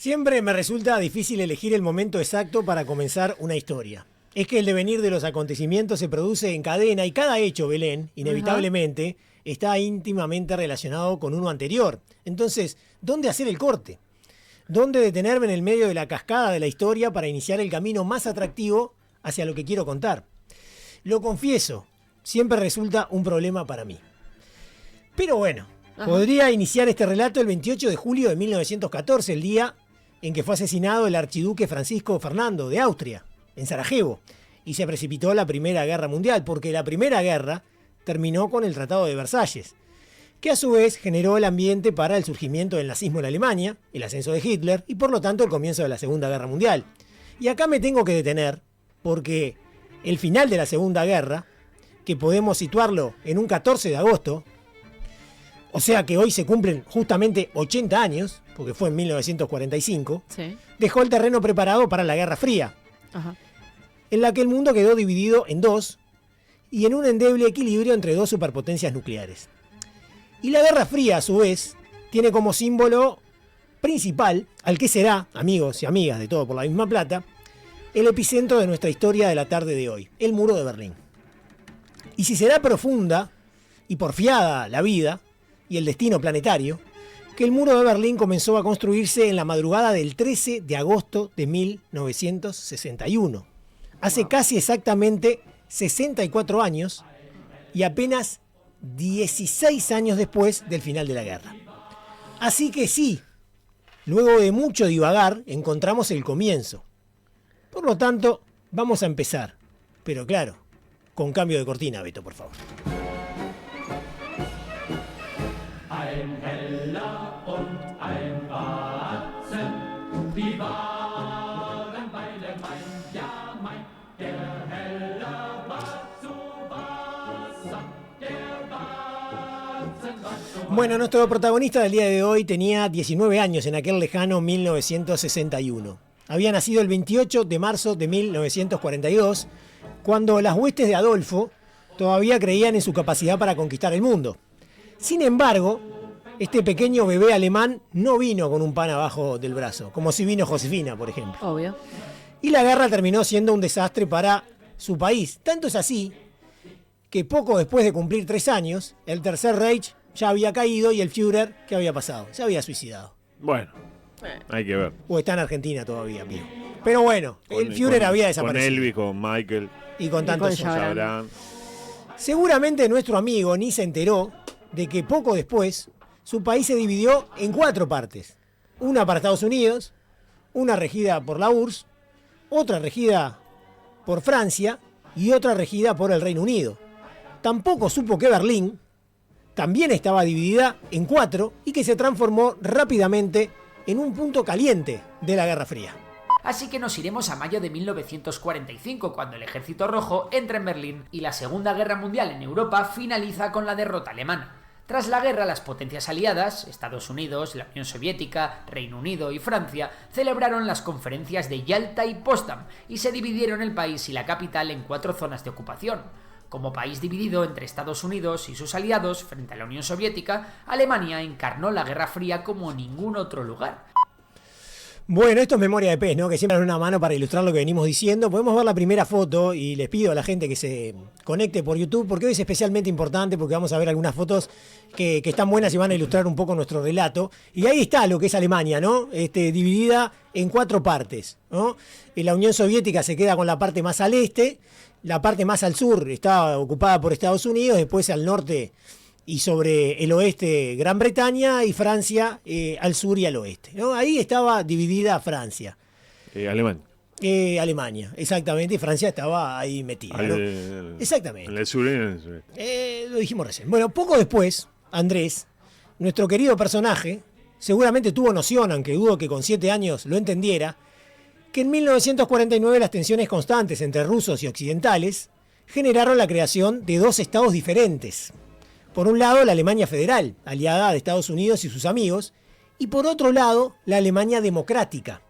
Siempre me resulta difícil elegir el momento exacto para comenzar una historia. Es que el devenir de los acontecimientos se produce en cadena y cada hecho, Belén, inevitablemente, está íntimamente relacionado con uno anterior. Entonces, ¿dónde hacer el corte? ¿Dónde detenerme en el medio de la cascada de la historia para iniciar el camino más atractivo hacia lo que quiero contar? Lo confieso, siempre resulta un problema para mí. Pero bueno, podría iniciar este relato el 28 de julio de 1914, el día en que fue asesinado el archiduque Francisco Fernando de Austria, en Sarajevo, y se precipitó la Primera Guerra Mundial, porque la Primera Guerra terminó con el Tratado de Versalles, que a su vez generó el ambiente para el surgimiento del nazismo en Alemania, el ascenso de Hitler y por lo tanto el comienzo de la Segunda Guerra Mundial. Y acá me tengo que detener, porque el final de la Segunda Guerra, que podemos situarlo en un 14 de agosto, o sea que hoy se cumplen justamente 80 años, porque fue en 1945, dejó el terreno preparado para la Guerra Fría, en la que el mundo quedó dividido en dos y en un endeble equilibrio entre dos superpotencias nucleares. Y la Guerra Fría, a su vez, tiene como símbolo principal al que será, amigos y amigas de Todo por la Misma Plata, el epicentro de nuestra historia de la tarde de hoy, el Muro de Berlín. Y si será profunda y porfiada la vida y el destino planetario, que el Muro de Berlín comenzó a construirse en la madrugada del 13 de agosto de 1961. Hace casi exactamente 64 años y apenas 16 años después del final de la guerra. Así que sí, luego de mucho divagar, encontramos el comienzo. Por lo tanto, vamos a empezar. Pero claro, con cambio de cortina, Beto, por favor. Ein Heller und ein Batzen, die waren beide mein, ja mein. Der Heller war zu Wasser, der Batzen war zu. Bueno, nuestro protagonista del día de hoy tenía 19 años en aquel lejano 1961. Había nacido el 28 de marzo de 1942, cuando las huestes de Adolfo todavía creían en su capacidad para conquistar el mundo. Sin embargo, este pequeño bebé alemán no vino con un pan abajo del brazo, como si vino Josefina, por ejemplo. Obvio. Y la guerra terminó siendo un desastre para su país. Tanto es así que poco después de cumplir 3 años, el Tercer Reich ya había caído y el Führer, ¿qué había pasado? Se había suicidado. Bueno, hay que ver. O está en Argentina todavía, amigo. Pero bueno, el Führer había desaparecido. Con Elvis, con Michael. Y con tantos con otros. Sabrán. Seguramente nuestro amigo ni se enteró de que poco después su país se dividió en 4 partes. Una para Estados Unidos, una regida por la URSS, otra regida por Francia y otra regida por el Reino Unido. Tampoco supo que Berlín también estaba dividida en 4 y que se transformó rápidamente en un punto caliente de la Guerra Fría. Así que nos iremos a mayo de 1945, cuando el Ejército Rojo entra en Berlín y la Segunda Guerra Mundial en Europa finaliza con la derrota alemana. Tras la guerra, las potencias aliadas, Estados Unidos, la Unión Soviética, Reino Unido y Francia, celebraron las conferencias de Yalta y Potsdam y se dividieron el país y la capital en 4 zonas de ocupación. Como país dividido entre Estados Unidos y sus aliados frente a la Unión Soviética, Alemania encarnó la Guerra Fría como ningún otro lugar. Bueno, esto es memoria de pez, ¿no? Que siempre dan una mano para ilustrar lo que venimos diciendo. Podemos ver la primera foto y les pido a la gente que se conecte por YouTube, porque hoy es especialmente importante, porque vamos a ver algunas fotos que están buenas y van a ilustrar un poco nuestro relato. Y ahí está lo que es Alemania, ¿no? Dividida en 4 partes, ¿no? La Unión Soviética se queda con la parte más al este, la parte más al sur está ocupada por Estados Unidos, después al norte y sobre el oeste Gran Bretaña y Francia al sur y al oeste, ¿no? Ahí estaba dividida Francia. Alemania. Alemania, exactamente, y Francia estaba ahí metida, ¿no? Exactamente. En el sur y en el sur. Lo dijimos recién. Bueno, poco después, Andrés, nuestro querido personaje, seguramente tuvo noción, aunque dudo que con 7 años lo entendiera, que en 1949 las tensiones constantes entre rusos y occidentales generaron la creación de 2 estados diferentes. Por un lado, la Alemania Federal, aliada de Estados Unidos y sus amigos, y por otro lado, la Alemania Democrática,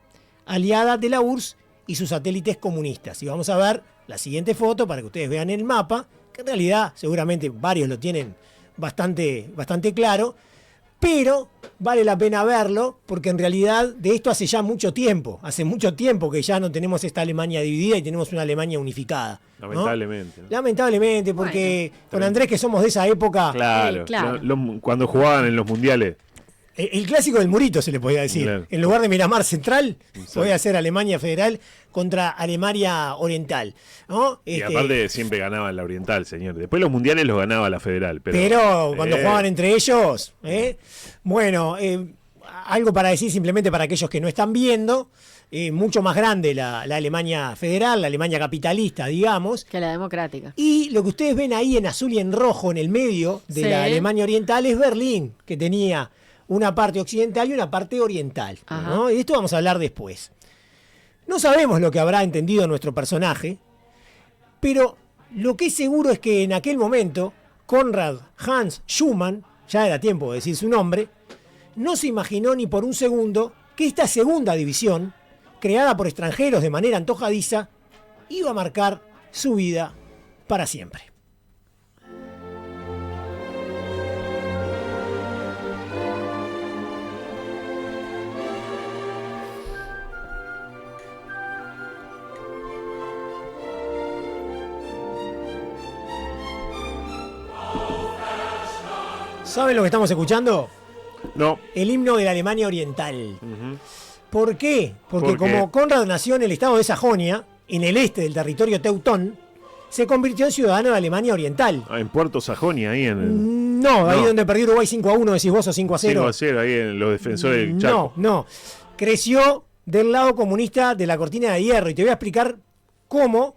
aliada de la URSS y sus satélites comunistas. Y vamos a ver la siguiente foto para que ustedes vean el mapa, que en realidad seguramente varios lo tienen bastante claro, Pero vale la pena verlo porque en realidad de esto hace ya mucho tiempo. Hace mucho tiempo que ya no tenemos esta Alemania dividida y tenemos una Alemania unificada, ¿no? Lamentablemente, ¿no? Lamentablemente, porque con Andrés, que somos de esa época, Claro, claro. Cuando jugaban en los mundiales. el clásico del murito se le podía decir. Claro. En lugar de Miramar Central, Exacto. podía ser Alemania Federal contra Alemania Oriental, ¿no? Y aparte siempre ganaba la Oriental, señor. Después los mundiales los ganaba la Federal. Pero cuando jugaban entre ellos, bueno, algo para decir simplemente para aquellos que no están viendo, mucho más grande la Alemania federal, la Alemania capitalista, digamos. Que la democrática. Y lo que ustedes ven ahí en azul y en rojo en el medio de Sí. la Alemania oriental es Berlín, que tenía una parte occidental y una parte oriental, ¿no? Y de esto vamos a hablar después. No sabemos lo que habrá entendido nuestro personaje, pero lo que es seguro es que en aquel momento Konrad Hans Schumann, ya era tiempo de decir su nombre, no se imaginó ni por un segundo que esta segunda división, creada por extranjeros de manera antojadiza, iba a marcar su vida para siempre. ¿Saben lo que estamos escuchando? No. El himno de la Alemania Oriental. Ujú. ¿Por qué? Porque ¿Por qué? como Konrad nació en el estado de Sajonia, en el este del territorio teutón, se convirtió en ciudadano de Alemania Oriental. En Puerto Sajonia, ahí en No, ahí No. donde perdió Uruguay 5-1, decís vos, o 5-0. 5-0, ahí en los defensores del Chaco. No. Creció del lado comunista de la cortina de hierro. Y te voy a explicar cómo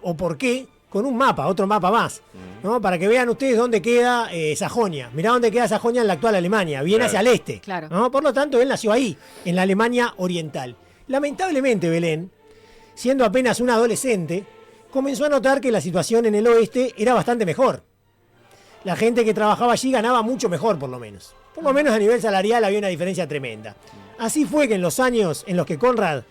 o por qué con un mapa, otro mapa más, ¿no? Para que vean ustedes dónde queda Sajonia. Mirá dónde queda Sajonia en la actual Alemania, bien Claro. hacia el este. Claro. ¿No? Por lo tanto, él nació ahí, en la Alemania Oriental. Lamentablemente, Belén, siendo apenas un adolescente, comenzó a notar que la situación en el oeste era bastante mejor. La gente que trabajaba allí ganaba mucho mejor, por lo menos. Por lo menos a nivel salarial había una diferencia tremenda. Así fue que en los años en los que Konrad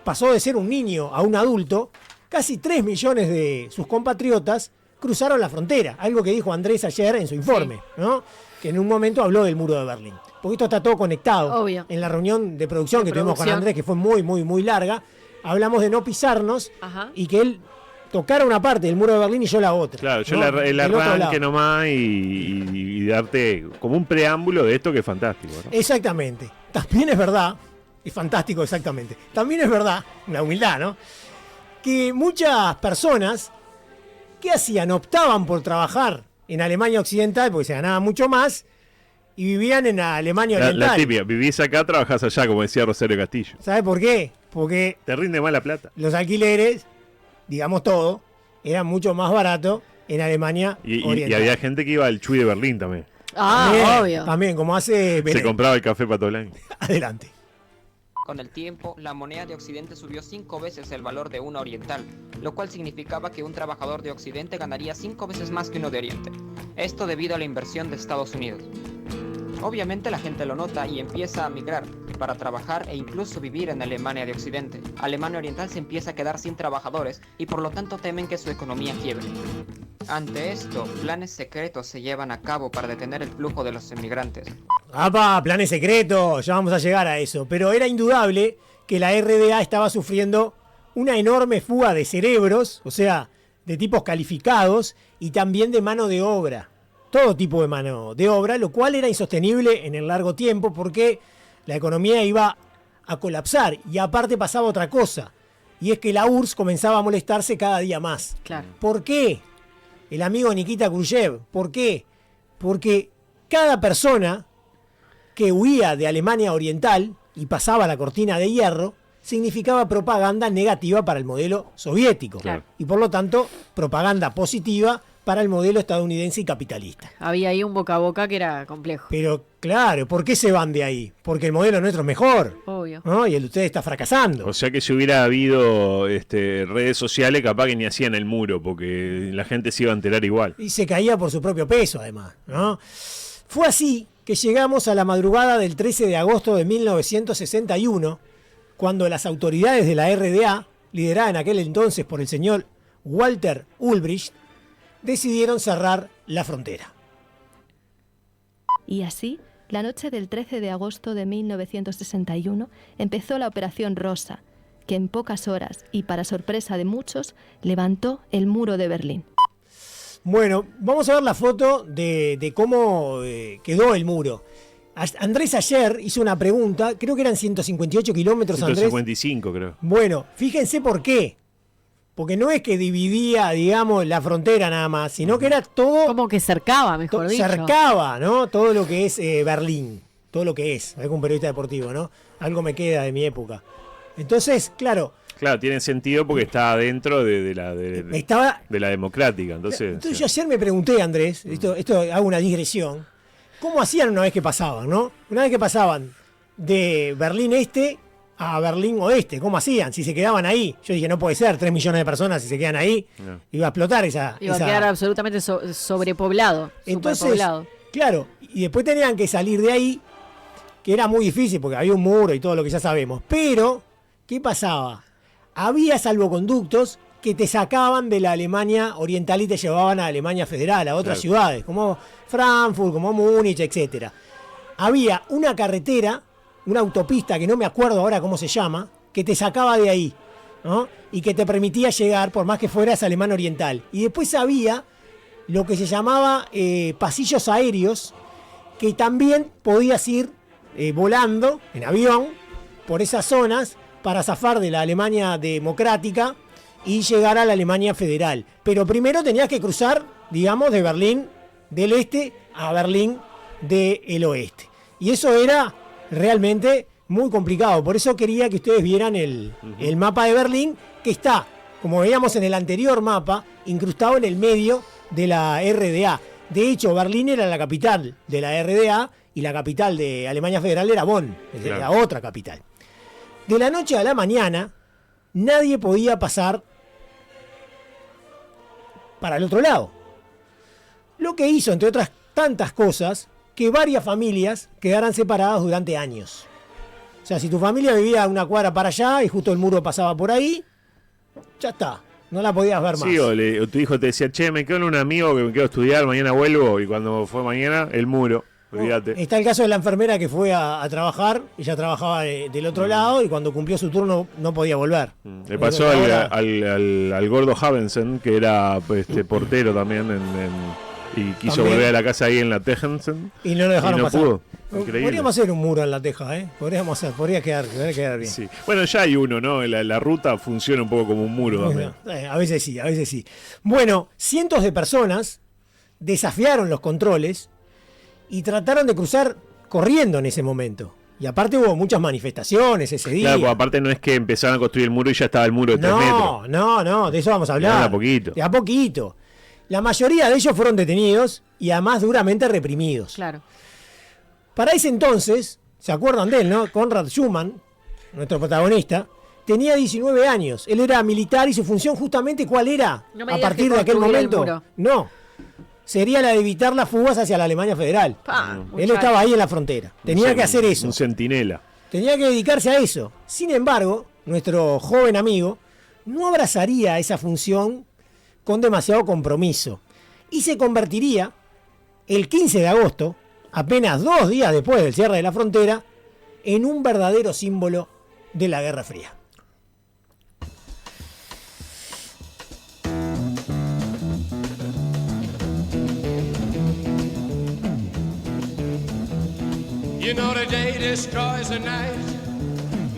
pasó de ser un niño a un adulto, casi 3 millones de sus compatriotas cruzaron la frontera, algo que dijo Andrés ayer en su informe, ¿no? Que en un momento habló del muro de Berlín. Porque esto está todo conectado. Obvio. En la reunión de producción que tuvimos con producción. Andrés, que fue muy larga, hablamos de no pisarnos Ajá. y que él tocara una parte del muro de Berlín y yo la otra. Claro, yo ¿no? el Del otro arranque lado. nomás y darte como un preámbulo de esto que es fantástico, ¿no? Exactamente. También es verdad, es fantástico exactamente, también es verdad, una humildad, ¿no? Que muchas personas, ¿qué hacían? Optaban por trabajar en Alemania Occidental porque se ganaba mucho más y vivían en la Alemania La Oriental. típica, vivís acá, trabajás allá, como decía Rosario Castillo. ¿Sabe por qué? Porque Te rinde más la plata. los alquileres, digamos todo, eran mucho más baratos en Alemania Y Oriental. había gente que iba al Chuy de Berlín también. También, Obvio. También, como hace Belén. Se compraba el café para todo el año. Adelante. Con el tiempo, la moneda de Occidente subió 5 veces el valor de una oriental, lo cual significaba que un trabajador de Occidente ganaría 5 veces más que uno de Oriente. Esto debido a la inversión de Estados Unidos. Obviamente la gente lo nota y empieza a migrar para trabajar e incluso vivir en Alemania de Occidente. Alemania Oriental se empieza a quedar sin trabajadores y por lo tanto temen que su economía quiebre. Ante esto, planes secretos se llevan a cabo para detener el flujo de los emigrantes. ¡Apa! Planes secretos, ya vamos a llegar a eso. Pero era indudable que la RDA estaba sufriendo una enorme fuga de cerebros, o sea, de tipos calificados y también de mano de obra. Todo tipo de mano de obra, lo cual era insostenible en el largo tiempo porque la economía iba a colapsar. Y aparte pasaba otra cosa, y es que la URSS comenzaba a molestarse cada día más. Claro. ¿Por qué? El amigo Nikita Khrushchev. ¿Por qué? Porque cada persona que huía de Alemania Oriental y pasaba la cortina de hierro significaba propaganda negativa para el modelo soviético. Claro. Y por lo tanto, propaganda positiva para el modelo estadounidense y capitalista. Había ahí un boca a boca que era complejo. Pero claro, ¿por qué se van de ahí? Porque el modelo nuestro es mejor, Obvio. ¿no? Y el de ustedes está fracasando. O sea que si hubiera habido redes sociales, capaz que ni hacían el muro, porque la gente se iba a enterar igual. Y se caía por su propio peso, además, ¿no? Fue así que llegamos a la madrugada del 13 de agosto de 1961, cuando las autoridades de la RDA, lideradas en aquel entonces por el señor Walter Ulbricht, decidieron cerrar la frontera. Y así La noche del 13 de agosto de 1961 empezó la Operación Rosa, que en pocas horas y para sorpresa de muchos, levantó el muro de Berlín. Bueno, vamos a ver la foto de cómo quedó el muro. Andrés ayer hizo una pregunta, creo que eran 158 kilómetros, Andrés. 155, creo. Bueno, fíjense por qué. Porque no es que dividía, digamos, la frontera nada más, sino que era todo... Como que cercaba, mejor dicho. Cercaba, ¿no? Todo lo que es Berlín. Todo lo que es. Algún periodista deportivo, ¿no? Algo me queda de mi época. Entonces, claro... Claro, tiene sentido porque está dentro de la democrática. Entonces yo ayer me pregunté, Andrés, esto hago una digresión, ¿cómo hacían una vez que pasaban, no? Una vez que pasaban de Berlín Este a Berlín Oeste, ¿cómo hacían? Si se quedaban ahí. Yo dije, no puede ser, 3 millones de personas si se quedan ahí, no. Iba a explotar esa... Iba a quedar absolutamente sobrepoblado. Entonces, superpoblado. Claro, y después tenían que salir de ahí, que era muy difícil porque había un muro y todo lo que ya sabemos. Pero, ¿qué pasaba? Había salvoconductos que te sacaban de la Alemania oriental y te llevaban a Alemania Federal, a otras ciudades, como Frankfurt, como Múnich, etc. Había una carretera, una autopista que no me acuerdo ahora cómo se llama, que te sacaba de ahí, ¿no? Y que te permitía llegar, por más que fueras Alemania Oriental. Y después había lo que se llamaba pasillos aéreos, que también podías ir volando en avión por esas zonas, para zafar de la Alemania democrática y llegar a la Alemania federal. Pero primero tenías que cruzar, digamos, de Berlín del Este a Berlín del Oeste. Y eso era realmente muy complicado. Por eso quería que ustedes vieran el mapa de Berlín, que está, como veíamos en el anterior mapa, incrustado en el medio de la RDA. De hecho, Berlín era la capital de la RDA y la capital de Alemania Federal era Bonn, la otra capital. De la noche a la mañana, nadie podía pasar para el otro lado. Lo que hizo, entre otras tantas cosas, que varias familias quedaran separadas durante años. O sea, si tu familia vivía una cuadra para allá y justo el muro pasaba por ahí, ya está, no la podías ver más. Sí, o tu hijo te decía, che, me quedo en un amigo que me quedo a estudiar, mañana vuelvo, y cuando fue mañana, el muro. Olvídate. Está el caso de la enfermera que fue a trabajar, ella trabajaba del otro lado y cuando cumplió su turno no podía volver. Le pasó al gordo Havensen, que era portero también y quiso volver a la casa ahí en la Tejensen. Y no lo dejaron pasar. Pudo. Increíble. Podríamos hacer un muro en la Teja, ¿eh? Podría quedar bien. Sí. Bueno, ya hay uno, ¿no? La ruta funciona un poco como un muro también. A veces sí. Bueno, cientos de personas desafiaron los controles y trataron de cruzar corriendo en ese momento. Y aparte hubo muchas manifestaciones ese día. Claro, pues aparte no es que empezaron a construir el muro y ya estaba el muro de 3 metros. No, de eso vamos a hablar. De a poquito. La mayoría de ellos fueron detenidos y además duramente reprimidos. Claro. Para ese entonces, ¿se acuerdan de él, no? Konrad Schumann, nuestro protagonista, tenía 19 años. Él era militar y su función justamente, ¿cuál era? A partir de aquel momento. No. Sería la de evitar las fugas hacia la Alemania Federal. Él estaba ahí en la frontera. Tenía que hacer eso. Un centinela. Tenía que dedicarse a eso. Sin embargo, nuestro joven amigo no abrazaría esa función con demasiado compromiso. Y se convertiría, el 15 de agosto, apenas 2 días después del cierre de la frontera, en un verdadero símbolo de la Guerra Fría. You know the day destroys the night,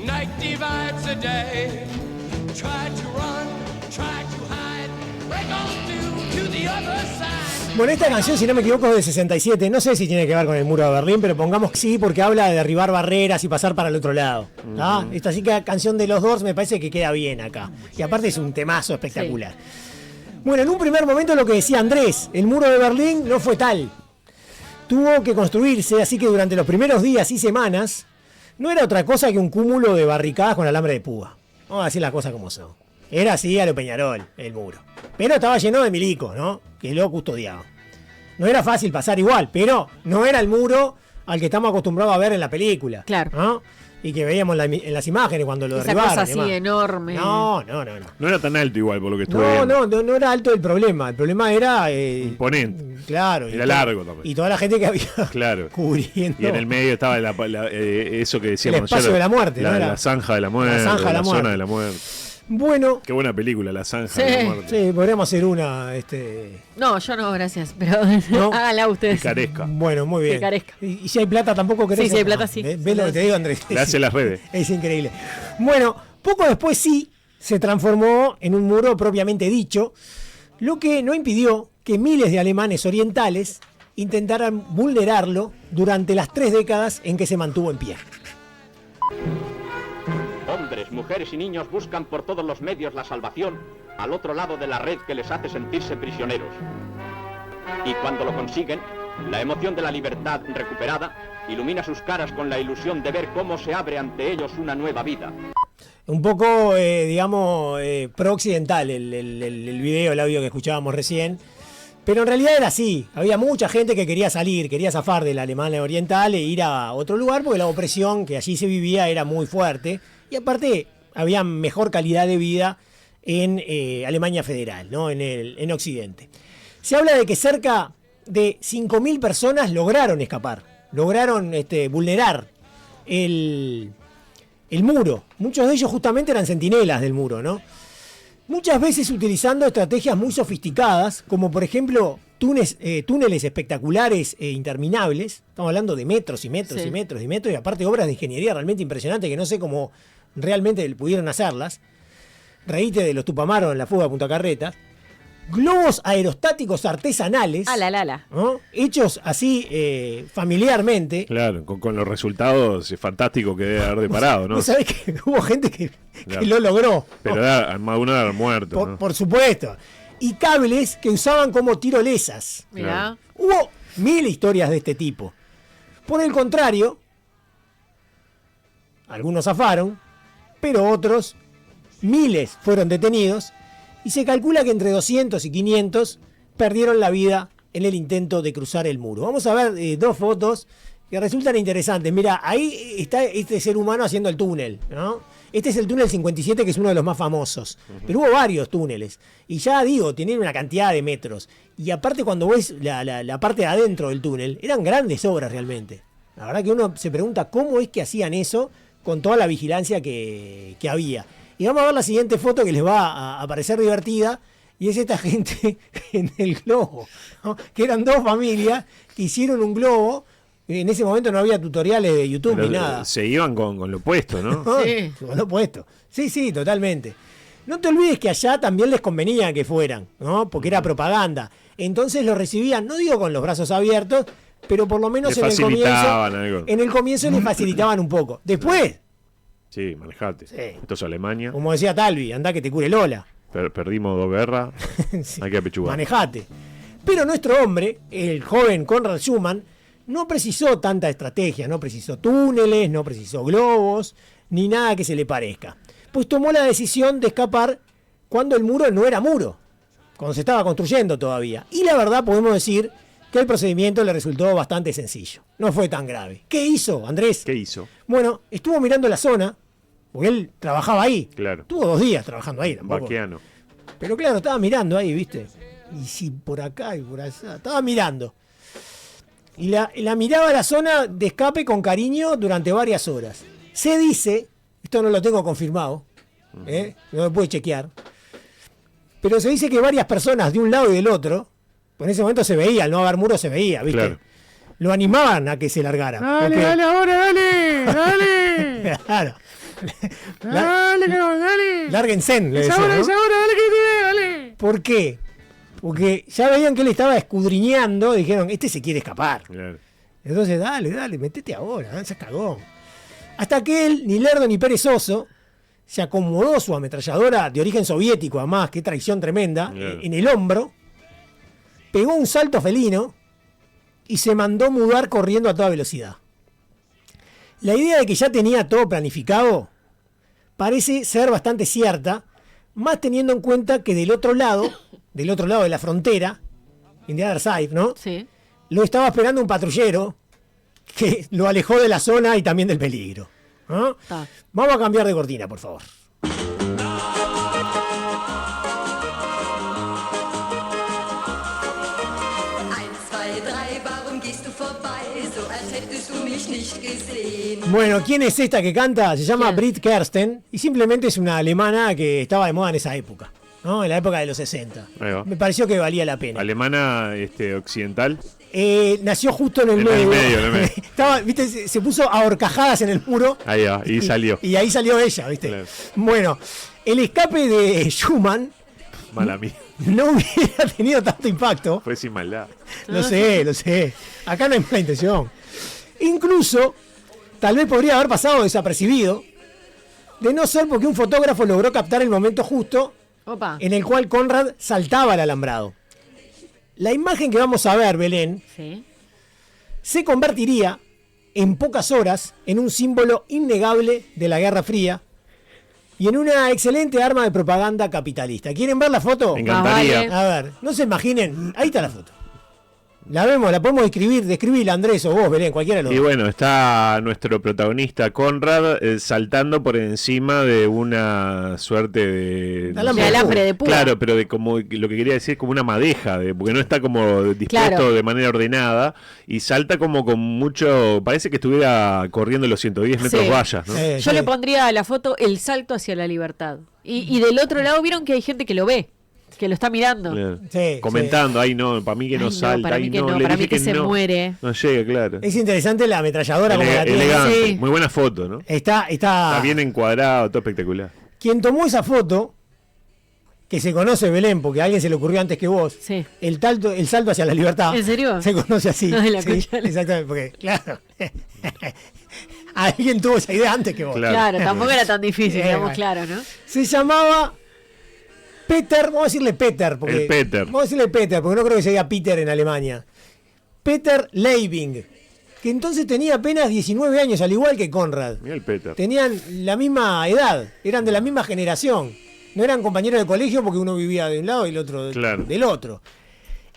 night divides the day. Try to run, try to hide, break on through to the other side. Bueno, esta canción, si no me equivoco, es de 67. No sé si tiene que ver con el muro de Berlín, pero pongamos que sí, porque habla de derribar barreras y pasar para el otro lado. Esta sí que canción de los Doors me parece que queda bien acá. Y aparte es un temazo espectacular. Sí. Bueno, en un primer momento lo que decía Andrés, el muro de Berlín no fue tal. Tuvo que construirse, así que durante los primeros días y semanas no era otra cosa que un cúmulo de barricadas con alambre de púa. Vamos a decir las cosas como son. Era así a lo Peñarol, el muro. Pero estaba lleno de milicos, ¿no? Que lo custodiaban. No era fácil pasar igual, pero no era el muro al que estamos acostumbrados a ver en la película. Claro. ¿No? y que veíamos en las imágenes cuando lo Esa derribaron. cosa así demás. enorme. No. No era tan alto igual por lo que estuve viendo. No era alto el problema. El problema era... imponente. Claro. Era largo también. Y toda la gente que había Claro. cubriendo. Y en el medio estaba eso que decíamos el espacio de la muerte, ¿no? La zanja de la muerte. La zanja de la muerte. Zona de la muerte. Bueno. Qué buena película, La zanja de la muerte. Sí, podríamos hacer una... No, yo no, gracias. Pero ¿No? háganla ustedes. Picaresca. Bueno, muy bien. Picaresca. ¿Y si hay plata tampoco querés? Sí, si hay plata, sí. ¿Ves lo que te digo, Andrés? Gracias las redes. Es increíble. Bueno, poco después sí se transformó en un muro propiamente dicho, lo que no impidió que miles de alemanes orientales intentaran vulnerarlo durante las 3 décadas en que se mantuvo en pie. Hombres, mujeres y niños buscan por todos los medios la salvación al otro lado de la red que les hace sentirse prisioneros. Y cuando lo consiguen, la emoción de la libertad recuperada ilumina sus caras con la ilusión de ver cómo se abre ante ellos una nueva vida. Un poco, digamos, pro-occidental el video, el audio que escuchábamos recién. Pero en realidad era así. Había mucha gente que quería salir, quería zafar de la Alemania oriental e ir a otro lugar porque la opresión que allí se vivía era muy fuerte. Y aparte, había mejor calidad de vida en Alemania Federal, ¿no? En Occidente. Se habla de que cerca de 5.000 personas lograron escapar, lograron vulnerar el muro. Muchos de ellos justamente eran centinelas del muro, ¿no? Muchas veces utilizando estrategias muy sofisticadas, como por ejemplo túneles espectaculares e interminables. Estamos hablando de metros y metros y metros y metros, y aparte obras de ingeniería realmente impresionantes que no sé cómo realmente pudieron hacerlas. Reíte de los Tupamaros en la fuga de Punta Carretas. Globos aerostáticos artesanales, ¿no? Hechos así familiarmente. Claro, con los resultados fantásticos que debe haber deparado, ¿no? Vos sabés que hubo gente que lo logró. Pero más de uno era muerto, ¿no? Por supuesto. Y cables que usaban como tirolesas. Mirá. Hubo 1000 historias de este tipo. Por el contrario, algunos zafaron, pero otros, miles, fueron detenidos. Y se calcula que entre 200 y 500 perdieron la vida en el intento de cruzar el muro. Vamos a ver 2 fotos que resultan interesantes. Mira, ahí está este ser humano haciendo el túnel, ¿no? Este es el túnel 57, que es uno de los más famosos. Pero hubo varios túneles. Y ya digo, tienen una cantidad de metros. Y aparte cuando ves la parte de adentro del túnel, eran grandes obras realmente. La verdad que uno se pregunta cómo es que hacían eso con toda la vigilancia que había. Y vamos a ver la siguiente foto que les va a parecer divertida. Y es esta gente en el globo, ¿no? Que eran 2 familias que hicieron un globo. En ese momento no había tutoriales de YouTube ni nada. Se iban con lo puesto, ¿no? Sí. Con lo puesto. Sí, totalmente. No te olvides que allá también les convenía que fueran, ¿no? Porque era propaganda. Entonces lo recibían, no digo con los brazos abiertos, pero por lo menos en el comienzo les facilitaban un poco. Después... Sí, manejate. Sí. Esto es Alemania. Como decía Talvi, andá que te cure Lola. Perdimos 2 guerras. Sí. Hay que apechugar. Manejate. Pero nuestro hombre, el joven Konrad Schumann, no precisó tanta estrategia, no precisó túneles, no precisó globos, ni nada que se le parezca. Pues tomó la decisión de escapar cuando el muro no era muro, cuando se estaba construyendo todavía. Y la verdad podemos decir que el procedimiento le resultó bastante sencillo. No fue tan grave. ¿Qué hizo, Andrés? ¿Qué hizo? Bueno, estuvo mirando la zona, porque él trabajaba ahí. Claro. Estuvo 2 días trabajando ahí tampoco. Vaquiano. Pero claro, estaba mirando ahí, ¿viste? Y si por acá y por allá. Estaba mirando. Y la miraba a la zona de escape con cariño durante varias horas. Se dice, esto no lo tengo confirmado, no lo puede chequear, pero se dice que varias personas de un lado y del otro, pues en ese momento se veía, al no haber muro se veía, ¿viste? Claro. Lo animaban a que se largara. Dale ahora, dale. Claro. Dale. Lárguense, le decían, ¿no? Dale que dale. ¿Por qué? Porque ya veían que él estaba escudriñando y dijeron, este se quiere escapar. Claro. Entonces, dale, metete ahora, se cagó. Hasta que él, ni lerdo ni perezoso, se acomodó su ametralladora de origen soviético, además, qué traición tremenda, en el hombro, pegó un salto felino y se mandó mudar corriendo a toda velocidad. La idea de que ya tenía todo planificado parece ser bastante cierta, más teniendo en cuenta que del otro lado de la frontera, in the other side, ¿no? Sí. Lo estaba esperando un patrullero que lo alejó de la zona y también del peligro. ¿no? Está. Vamos a cambiar de cortina, por favor. 1, 2, 3, warum gehst du vorbei, so als hättest du mich nicht gesehen. Bueno, ¿quién es esta que canta? Se llama ¿Quién? Brit Kersten y simplemente es una alemana que estaba de moda en esa época, ¿no? En la época de los 60. Ahí va. Me pareció que valía la pena. Alemana occidental. Nació justo en el En medio. el medio, en el medio. Estaba, ¿viste? Se puso a horcajadas en el muro. Ahí va, y salió. Y ahí salió ella, ¿viste? Claro. Bueno, el escape de Schumann Mala mía. no hubiera tenido tanto impacto. Fue sin maldad. Lo sé. Acá no hay mala intención. Incluso, tal vez podría haber pasado desapercibido, de no ser porque un fotógrafo logró captar el momento justo Opa. en el cual Conrad saltaba al alambrado. La imagen que vamos a ver, Belén, Sí. se convertiría en pocas horas en un símbolo innegable de la Guerra Fría y en una excelente arma de propaganda capitalista. ¿Quieren ver la foto? Me encantaría. vale. A ver, no se imaginen. Ahí está la foto. La vemos, la podemos describirla, Andrés, o vos, Belén, cualquiera de los Y dos. bueno, está nuestro protagonista Conrad saltando por encima de una suerte de... Alambre De alambre de púa. Claro, pero de como lo que quería decir, como una madeja, porque no está como dispuesto Claro. de manera ordenada y salta como con mucho... Parece que estuviera corriendo los 110 metros Sí. vallas, ¿no? Yo le pondría a la foto el salto hacia la libertad. Y del otro lado vieron que hay gente que lo ve, que lo está mirando. Claro. Sí, Comentando, ahí no, para mí que no Ay, no, salta, para ahí mí que no, no, le para dije mí que se no. muere. No llega, claro. Es interesante la ametralladora como la tiene. Elegante, Sí. muy buena foto, ¿no? Está Está bien encuadrado, todo espectacular. Quien tomó esa foto, que se conoce, Belén, porque a alguien se le ocurrió antes que vos, Sí. el salto hacia la libertad. ¿En serio? Se conoce así. Ay, la Sí, concha de la- exactamente, porque, claro. Alguien tuvo esa idea antes que vos. Claro. Claro, tampoco era tan difícil, Sí, digamos bueno. claro, ¿no? Se llamaba Peter, vamos a decirle Peter. Porque, El Peter. Vamos a decirle Peter, porque no creo que se diga Peter en Alemania. Peter Leibing, que entonces tenía apenas 19 años, al igual que Conrad. Mira el Peter. Tenían la misma edad, eran de la misma generación. No eran compañeros de colegio porque uno vivía de un lado y el otro Claro. del otro.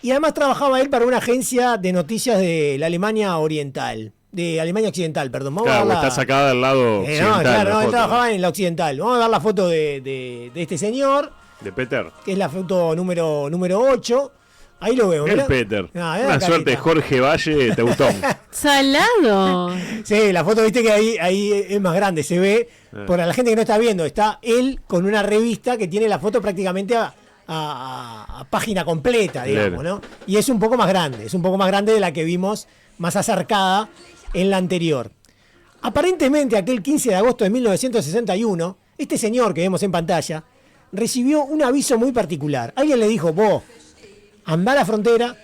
Y además trabajaba él para una agencia de noticias de la Alemania Oriental. De Alemania Occidental, perdón. Vamos a Claro, dar la- está sacada del lado No, occidental. claro, la no, él foto, trabajaba en la occidental. Vamos a dar la foto de este señor, de Peter. que es la foto número 8. Ahí lo veo. Mira mirá. el Peter. Ah, mirá Una la suerte de carita. Jorge Valle Teutón. Salado. Sí, la foto, viste que ahí es más grande, se ve. Ah. Para la gente que no está viendo, está él con una revista que tiene la foto prácticamente a página completa, digamos, Claro. ¿no? Y es un poco más grande de la que vimos más acercada en la anterior. Aparentemente, aquel 15 de agosto de 1961, este señor que vemos en pantalla recibió un aviso muy particular. Alguien le dijo, vos, andá a la frontera,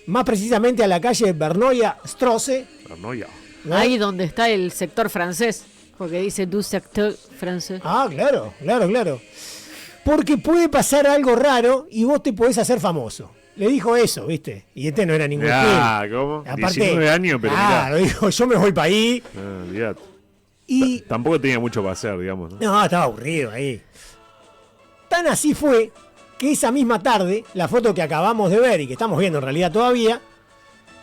más precisamente a la calle Bernoya Strosse, Arnoya. ¿no? Ahí donde está el sector francés, porque dice du secteur francés. Ah, claro. Porque puede pasar algo raro y vos te podés hacer famoso. Le dijo eso, ¿viste? Y este no era ningún Ah, gil. ¿cómo? Aparte, 19 años, pero claro, dijo, yo me voy para ahí. mirá. Olvidate. Y Tampoco tenía mucho para hacer, digamos, ¿no? no, estaba aburrido ahí. Tan así fue que esa misma tarde, la foto que acabamos de ver y que estamos viendo en realidad todavía,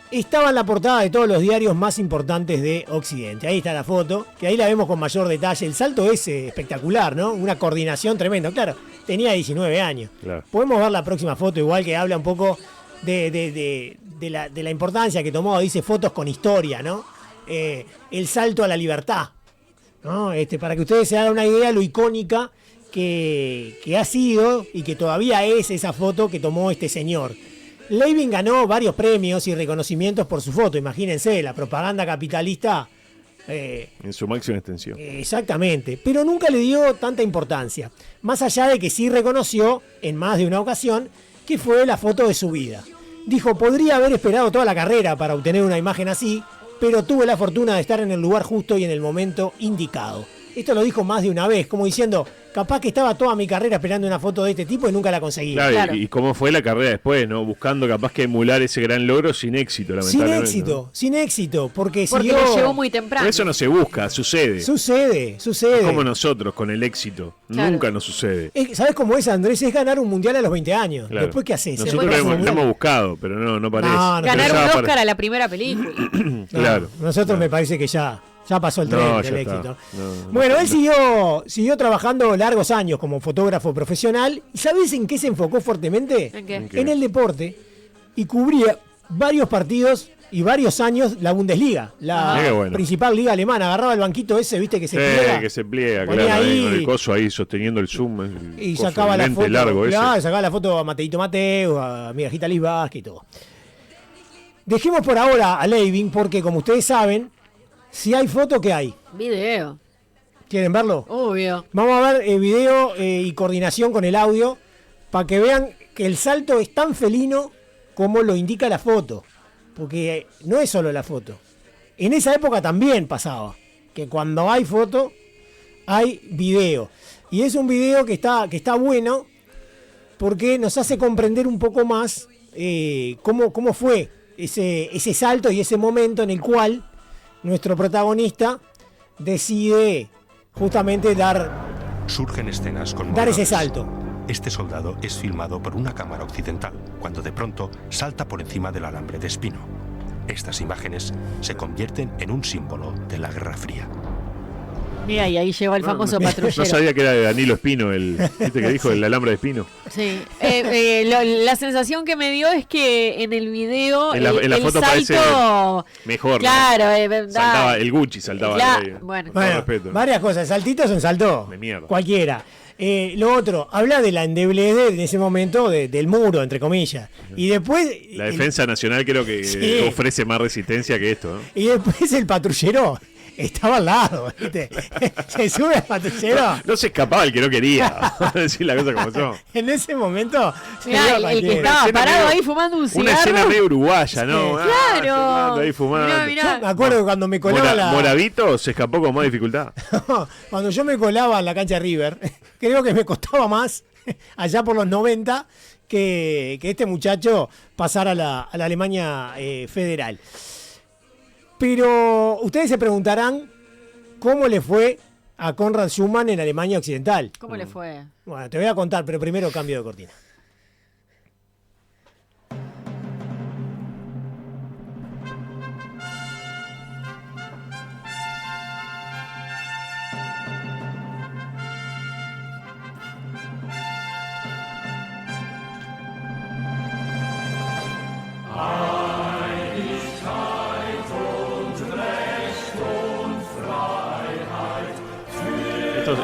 estaba en la portada de todos los diarios más importantes de Occidente. Ahí está la foto, que ahí la vemos con mayor detalle. El salto es espectacular, ¿no? Una coordinación tremenda. Claro, tenía 19 años. Claro. Podemos ver la próxima foto, igual que habla un poco de la importancia que tomó, dice fotos con historia, ¿no? El salto a la libertad, ¿no? Para que ustedes se hagan una idea de lo icónica que ha sido y que todavía es esa foto que tomó este señor. Leibing ganó varios premios y reconocimientos por su foto, imagínense, la propaganda capitalista. En su máxima extensión. Exactamente, pero nunca le dio tanta importancia, más allá de que sí reconoció en más de una ocasión que fue la foto de su vida. Dijo, podría haber esperado toda la carrera para obtener una imagen así, pero tuve la fortuna de estar en el lugar justo y en el momento indicado. Esto lo dijo más de una vez, como diciendo, capaz que estaba toda mi carrera esperando una foto de este tipo y nunca la conseguí. Claro, Claro. Y cómo fue la carrera después, ¿no? Buscando capaz que emular ese gran logro sin éxito, lamentablemente. Sin éxito, porque Porque siguió... le llegó muy temprano. Pero eso no se busca, sucede. Sucede. Como nosotros con el éxito. Claro. Nunca nos sucede. ¿Sabes cómo es, Andrés? Es ganar un mundial a los 20 años. Claro. Después, ¿qué haces? Nosotros Después lo ganas un hemos mundial. buscado, pero no parece. No, Ganar pero un ya Oscar a la primera película. No, Claro. Nosotros me parece que ya Ya pasó el tren No, del ya éxito. está. No, Bueno, no. él siguió trabajando largos años como fotógrafo profesional. ¿Y sabés en qué se enfocó fuertemente? ¿En qué? ¿En qué? En el deporte. Y cubría varios partidos y varios años la Bundesliga, la Qué bueno. principal liga alemana. Agarraba el banquito ese, viste, que se Sí, pliega. que se pliega, Ponía claro, ahí ahí- con el coso ahí sosteniendo el zoom. El Y coso, sacaba el la lente foto. largo ese. Claro, sacaba la foto a Mateito Mateo, a Mirajita Liz Vázquez y todo. Dejemos por ahora a Leibing porque, como ustedes saben, si hay foto, ¿qué hay? Video. ¿Quieren verlo? Obvio. Vamos a ver el video y coordinación con el audio para que vean que el salto es tan felino como lo indica la foto. Porque no es solo la foto. En esa época también pasaba que cuando hay foto, hay video. Y es un video que está bueno porque nos hace comprender un poco más cómo fue ese salto y ese momento en el cual nuestro protagonista decide justamente Surgen escenas con dar ese salto. Este soldado es filmado por una cámara occidental, cuando de pronto salta por encima del alambre de espino. Estas imágenes se convierten en un símbolo de la Guerra Fría. Mira, y ahí llegó el famoso patrullero. No sabía que era de Danilo Espino, ¿viste que dijo? El alambre de espino. Sí. La sensación que me dio es que en el video En la el foto salto parece mejor, ¿no? claro, Saltaba, el Gucci saltaba. Claro, ahí. bueno. Con Bueno, respeto. varias cosas. El saltito es un salto. De mierda. Cualquiera. Lo otro, habla de la endeblez en ese momento del muro, entre comillas. Y después. La defensa nacional creo que Sí. ofrece más resistencia que esto, ¿no? Y después el patrullero estaba al lado, ¿viste? Se sube al patrullero. No se escapaba el que no quería. Decir la cosa como son. En ese momento. se Mirá, veía el que cualquiera. estaba escena parado medio- ahí fumando un cigarro. Una escena medio uruguaya, ¿no? Sí. Ah, Claro. fumando ahí fumando. Mirá, mirá. Yo me acuerdo que cuando me colaba Moravito se escapó con más dificultad. cuando yo me colaba en la cancha de River, creo que me costaba más allá por los 90 que este muchacho pasara a la Alemania federal. Pero ustedes se preguntarán cómo le fue a Konrad Schumann en Alemania Occidental. ¿Cómo le fue? Bueno, te voy a contar, pero primero cambio de cortina.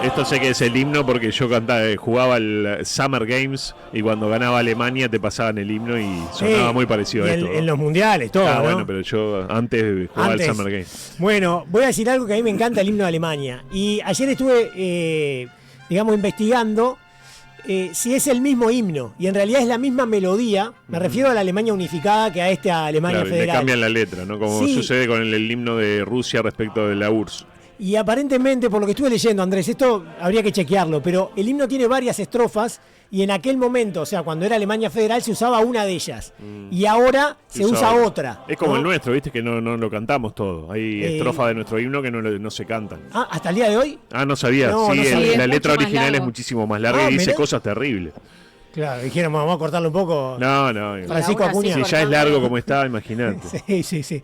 Esto sé que es el himno porque yo jugaba el Summer Games y cuando ganaba Alemania te pasaban el himno y sonaba muy parecido Y a en, esto, ¿no? en los mundiales, todo. Ah, ¿no? bueno, pero yo antes jugaba Antes. el Summer Games. Bueno, voy a decir algo que a mí me encanta el himno de Alemania. Y ayer estuve, digamos, investigando si es el mismo himno. Y en realidad es la misma melodía. Me refiero a la Alemania unificada que a esta Alemania Claro, y le federal. cambian la letra, ¿no? Como Sí. sucede con el himno de Rusia respecto de la URSS. Y aparentemente, por lo que estuve leyendo, Andrés, esto habría que chequearlo, pero el himno tiene varias estrofas y en aquel momento, o sea, cuando era Alemania federal, se usaba una de ellas. Y ahora se usa otra. Es como ¿no? el nuestro, ¿viste? Que no lo cantamos todo. Hay estrofas de nuestro himno que no se cantan. Ah, ¿hasta el día de hoy? Ah, no sabía. No, sí, no sabía. la Es letra mucho más original es largo. muchísimo más larga Ah, y dice mirá. cosas terribles. Claro, dijéramos, vamos a cortarlo un poco. No. Francisco Aún así, Acuña. Si ya es largo como está, imagínate. Sí.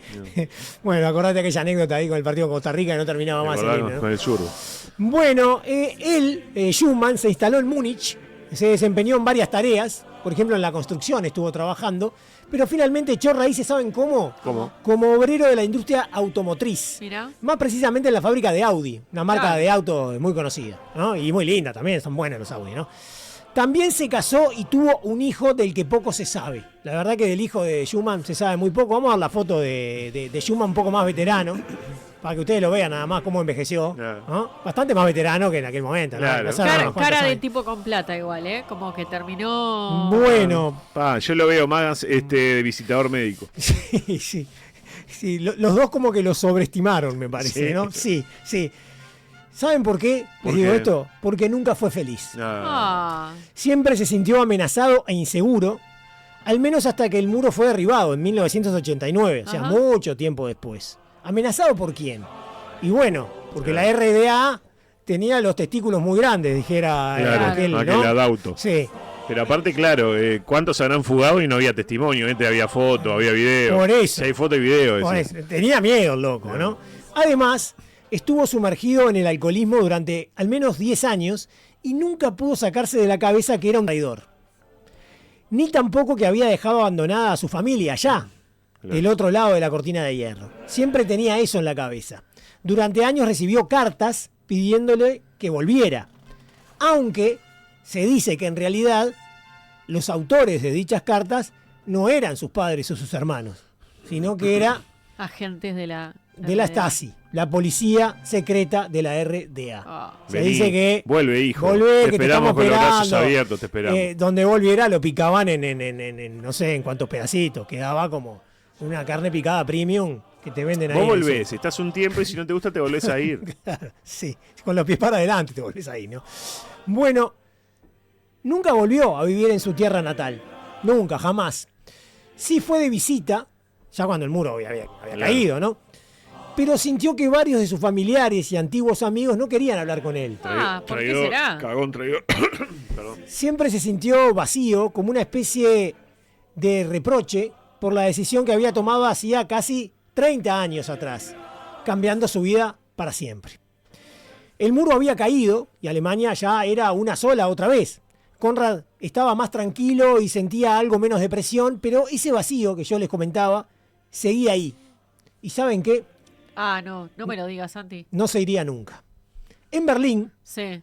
Bueno, acordate aquella anécdota ahí con el partido con Costa Rica que no terminaba más el Recordá himno, ¿no? con el sur. Bueno, Schumann se instaló en Múnich, se desempeñó en varias tareas, por ejemplo en la construcción estuvo trabajando, pero finalmente echó raíces, ¿saben cómo? ¿Cómo? Como obrero de la industria automotriz. Mirá. Más precisamente en la fábrica de Audi, una marca Claro. de autos muy conocida, ¿no? Y muy linda también, son buenos los Audi, ¿no? También se casó y tuvo un hijo del que poco se sabe. La verdad que del hijo de Schumann se sabe muy poco. Vamos a ver la foto de Schumann un poco más veterano, para que ustedes lo vean nada más cómo envejeció. Claro. ¿no? Bastante más veterano que en aquel momento. ¿no? Claro. Pasaron Cara, unos cuantos cara de años. tipo con plata igual, ¿eh? Como que terminó... Bueno, Yo lo veo más de visitador médico. sí. Los dos como que lo sobreestimaron, me parece, Sí. ¿no? Sí. ¿Saben por qué? ¿Por Les digo qué? esto. Porque nunca fue feliz. Ah, Siempre se sintió amenazado e inseguro, al menos hasta que el muro fue derribado en 1989, o sea, Ajá. mucho tiempo después. ¿Amenazado por quién? Y bueno, porque la RDA tenía los testículos muy grandes, dijera Claro, aquel, aquel ¿no? adauto. Sí, Pero aparte, claro, ¿cuántos habrán fugado y no había testimonio? Había foto, había video. Por eso. Si hay foto y video. por decís. eso, tenía miedo el loco, ¿no? Además, estuvo sumergido en el alcoholismo durante al menos 10 años y nunca pudo sacarse de la cabeza que era un traidor. Ni tampoco que había dejado abandonada a su familia allá, del otro lado de la cortina de hierro. Siempre tenía eso en la cabeza. Durante años recibió cartas pidiéndole que volviera, aunque se dice que en realidad los autores de dichas cartas no eran sus padres o sus hermanos, sino que era agentes de la Stasi, la policía secreta de la RDA. Se Vení, dice que vuelve, hijo. volvé, Te que te esperamos estamos con los brazos esperando. abiertos, te esperamos. Donde volviera lo picaban en no sé en cuántos pedacitos, quedaba como una carne picada premium que te venden ahí. Vos en el volvés, estás un tiempo y si no te gusta te volvés a ir. Claro, sí, con los pies para adelante te volvés ahí, ¿no? Bueno, nunca volvió a vivir en su tierra natal. Nunca, jamás. Sí fue de visita, ya cuando el muro había caído, ¿no? Pero sintió que varios de sus familiares y antiguos amigos no querían hablar con él. ¿Por qué será? Cagón, traidor. Perdón. Siempre se sintió vacío, como una especie de reproche por la decisión que había tomado hacía casi 30 años atrás, cambiando su vida para siempre. El muro había caído y Alemania ya era una sola otra vez. Konrad estaba más tranquilo y sentía algo menos de presión, pero ese vacío que yo les comentaba seguía ahí. ¿Y saben qué? No me lo digas, Santi. No se iría nunca. En Berlín, Sí.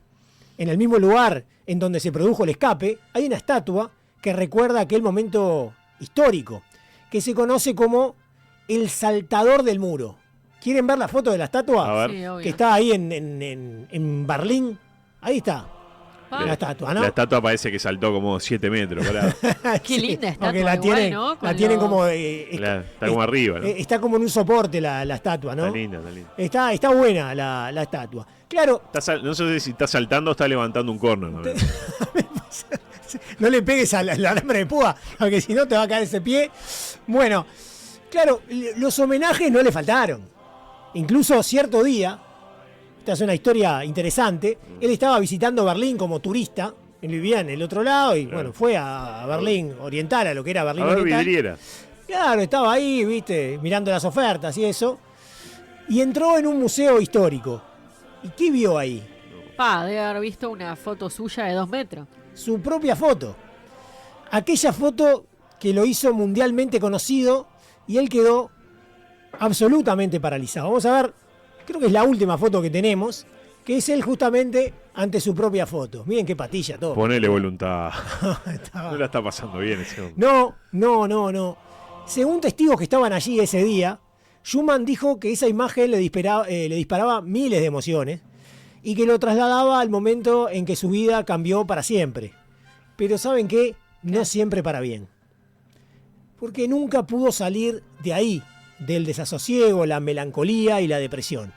en el mismo lugar en donde se produjo el escape, hay una estatua que recuerda aquel momento histórico, que se conoce como el saltador del muro. ¿Quieren ver la foto de la estatua? A ver. Sí, obvio. Que está ahí en Berlín. Ahí está. La estatua, ¿no? La estatua parece que saltó como 7 metros. Pará. Qué linda estatua, Porque la igual, tienen, ¿no? Con la tienen los- como... Claro, está como arriba, ¿no? Está como en un soporte la estatua, ¿no? Está linda, está linda. Está buena la estatua. Claro, No sé si está saltando o está levantando un corno. ¿no? no le pegues al alambre de púa, porque si no te va a caer ese pie. Bueno, claro, los homenajes no le faltaron. Incluso cierto día, esta es una historia interesante, él estaba visitando Berlín como turista, él vivía en el otro lado y bueno, fue a Berlín Oriental, a lo que era Berlín A ver, Oriental. vidriera. Claro, estaba ahí, viste, mirando las ofertas y eso. Y entró en un museo histórico. ¿Y qué vio ahí? Debe haber visto una foto suya de 2 metros. Su propia foto. Aquella foto que lo hizo mundialmente conocido y él quedó absolutamente paralizado. Vamos a ver, creo que es la última foto que tenemos, que es él justamente ante su propia foto. Miren qué patilla todo. Ponele voluntad. No la está pasando bien ese hombre. No. Según testigos que estaban allí ese día, Schumann dijo que esa imagen le disparaba miles de emociones y que lo trasladaba al momento en que su vida cambió para siempre. Pero ¿saben qué? No siempre para bien. Porque nunca pudo salir de ahí, del desasosiego, la melancolía y la depresión.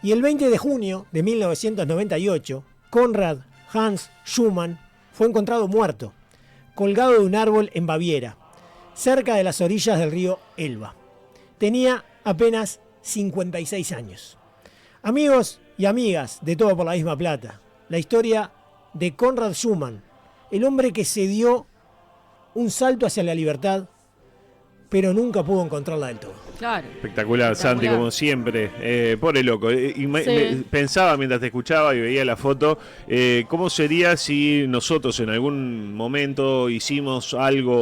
Y el 20 de junio de 1998, Konrad Hans Schumann fue encontrado muerto, colgado de un árbol en Baviera, cerca de las orillas del río Elba. Tenía apenas 56 años. Amigos y amigas de Todo por la Misma Plata, la historia de Konrad Schumann, el hombre que se dio un salto hacia la libertad, pero nunca pudo encontrarla del todo. Claro. Espectacular, Santi, como siempre. Pobre loco. Sí. Pensaba mientras te escuchaba y veía la foto, ¿cómo sería si nosotros en algún momento hicimos algo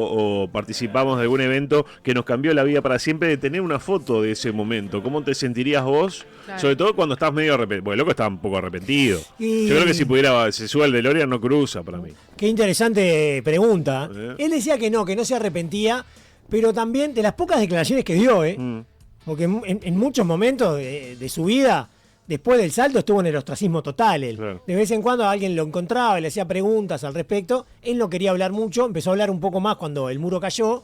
o participamos de algún evento que nos cambió la vida para siempre, de tener una foto de ese momento? ¿Cómo te sentirías vos? Claro. Sobre todo cuando estás medio arrepentido. Bueno, el loco estaba un poco arrepentido. Y- Yo creo que si pudiera, se sube al DeLorean, no cruza para mí. Qué interesante pregunta. Él decía que no se arrepentía, pero también de las pocas declaraciones que dio, porque en muchos momentos de su vida, después del salto, estuvo en el ostracismo total. Él. Claro. De vez en cuando alguien lo encontraba y le hacía preguntas al respecto. Él no quería hablar mucho, empezó a hablar un poco más cuando el muro cayó.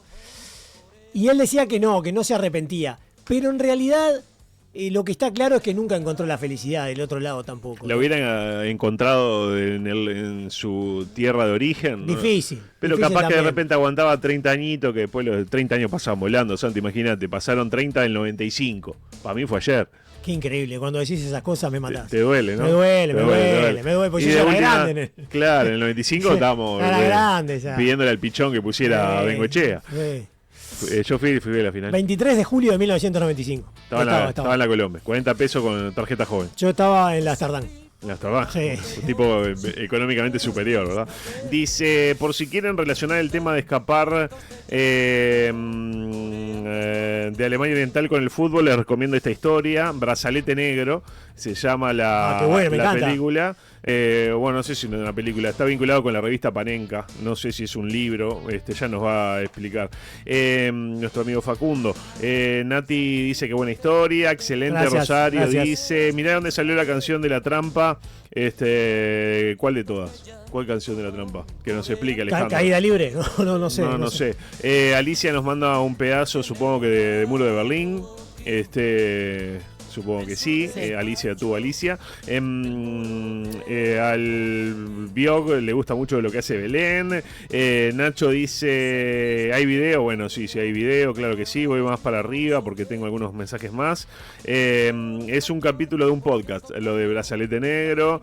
Y él decía que no se arrepentía. Pero en realidad, lo que está claro es que nunca encontró la felicidad del otro lado tampoco. ¿Lo hubieran encontrado en su tierra de origen? ¿no? Difícil. Pero difícil capaz que de también. repente aguantaba 30 añitos, que después los 30 años pasaban volando, Santi, imagínate, pasaron 30 del 95. Para mí fue ayer. Qué increíble, cuando decís esas cosas me matás. Te duele, ¿no? Me duele, porque Y yo de ya era última, grande. Claro, en el 95 estábamos Era grande ya. pidiéndole al pichón que pusiera a Bengoechea. Sí. Yo fui a la final. 23 de julio de 1995. Estaba en la Colombia. 40 pesos con tarjeta joven. Yo estaba en la Amsterdam. Las trabajas. Sí. Un tipo económicamente superior, ¿verdad? Dice, por si quieren relacionar el tema de escapar de Alemania Oriental con el fútbol, les recomiendo esta historia. Brazalete Negro, se llama la película. Bueno, no sé si es una película, está vinculado con la revista Panenka, no sé si es un libro, ya nos va a explicar nuestro amigo Facundo. Nati dice que buena historia, excelente. Gracias, Rosario gracias. Dice, mirá dónde salió la canción de La Trampa. ¿Cuál de todas? ¿Cuál canción de La Trampa? Que nos explique, Alejandro. Caída libre, no sé. No sé. Alicia nos manda un pedazo, supongo que de Muro de Berlín. Supongo que sí. Alicia, tú, Alicia. Al Biog le gusta mucho lo que hace Belén. Nacho dice, ¿hay video? Bueno, sí, hay video, claro que sí. Voy más para arriba porque tengo algunos mensajes más. Es un capítulo de un podcast, lo de Brazalete Negro.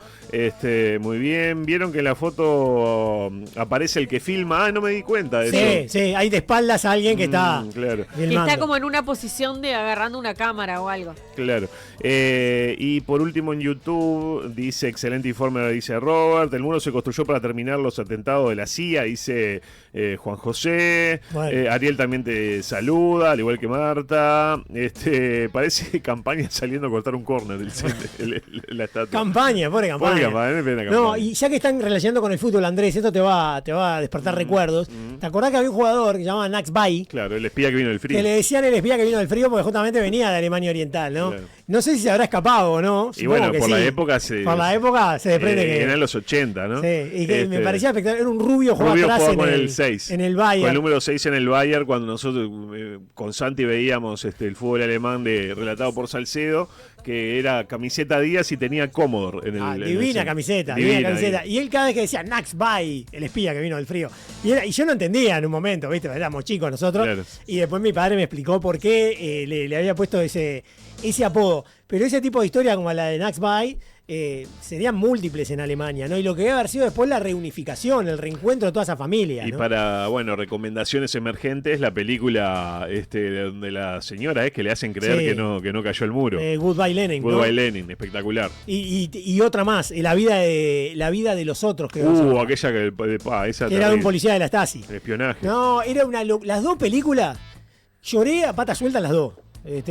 Muy bien. ¿Vieron que en la foto aparece el que filma? No me di cuenta de eso. Sí, hay de espaldas a alguien que está claro. filmando. Está como en una posición de agarrando una cámara o algo. Claro. Y por último en YouTube dice, excelente informe, dice Robert, el muro se construyó para terminar los atentados de la CIA, dice Juan José. Bueno. Ariel también te saluda, al igual que Marta. Parece campaña saliendo a cortar un córner la estatua. Campaña. No, y ya que están relacionando con el fútbol, Andrés, esto te va a despertar recuerdos. ¿Te acordás que había un jugador que se llamaba Nax Bay? Claro, el espía que vino del frío. Que le decían el espía que vino del frío porque justamente venía de Alemania Oriental, ¿no? Claro. No sé si se habrá escapado o no. Y bueno, por la época se desprende que eran los 80, ¿no? Sí, y que me parecía espectacular. Era un rubio jugaba atrás con el 6. En el Bayern. Con el número 6 en el Bayern, cuando nosotros con Santi veíamos el fútbol alemán relatado por Salcedo, que era camiseta Díaz y tenía Commodore en el. Divina camiseta. Y él cada vez que decía Nax Bay, el espía que vino del frío. Y yo no entendía en un momento, ¿viste? Éramos chicos nosotros. Claro. Y después mi padre me explicó por qué le había puesto ese apodo. Pero ese tipo de historia como la de Nax Bay serían múltiples en Alemania, ¿no? Y lo que debe haber sido después la reunificación, el reencuentro de toda esa familia, y ¿no? Para, recomendaciones emergentes, la película donde la señora que le hacen creer que no cayó el muro. Goodbye Lenin. Goodbye Lenin, espectacular. Y otra más, la vida de los otros, creo. Aquella esa que era de un policía de la Stasi. Espionaje. No, era las dos películas, lloré a pata suelta las dos.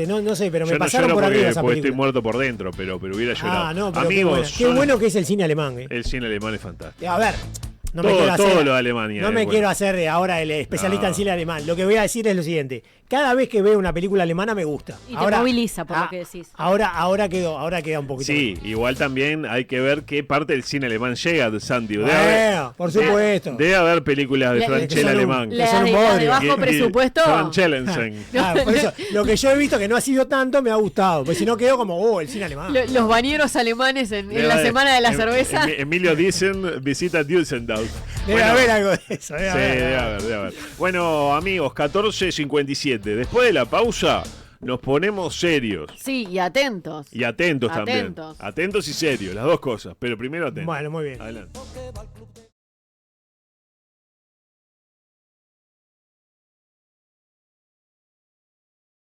No sé, pero me pasaron por arriba esa película. Estoy muerto por dentro, pero hubiera llorado. Pero amigos, qué bueno que es el cine alemán. El cine alemán es fantástico. A ver, todo lo de Alemania. No me quiero hacer ahora el especialista en cine alemán. Lo que voy a decir es lo siguiente. Cada vez que veo una película alemana me gusta. Y te moviliza por lo que decís. Ahora queda un poquito. Sí, igual también hay que ver qué parte del cine alemán llega, Santi. Por supuesto. Debe haber películas de Franchella alemán. Que son un bodrio. De bajo presupuesto. Por eso, lo que yo he visto que no ha sido tanto me ha gustado. Pues si no quedo como, el cine alemán. Los bañeros alemanes en la semana de la cerveza. Emilio Diesen visita Düsseldorf. Debe haber algo de eso. Debe haber. Bueno, amigos, 14:57. Después de la pausa, nos ponemos serios. Sí, y atentos. Y atentos también. Atentos y serios, las dos cosas. Pero primero atentos. Bueno, muy bien. Adelante.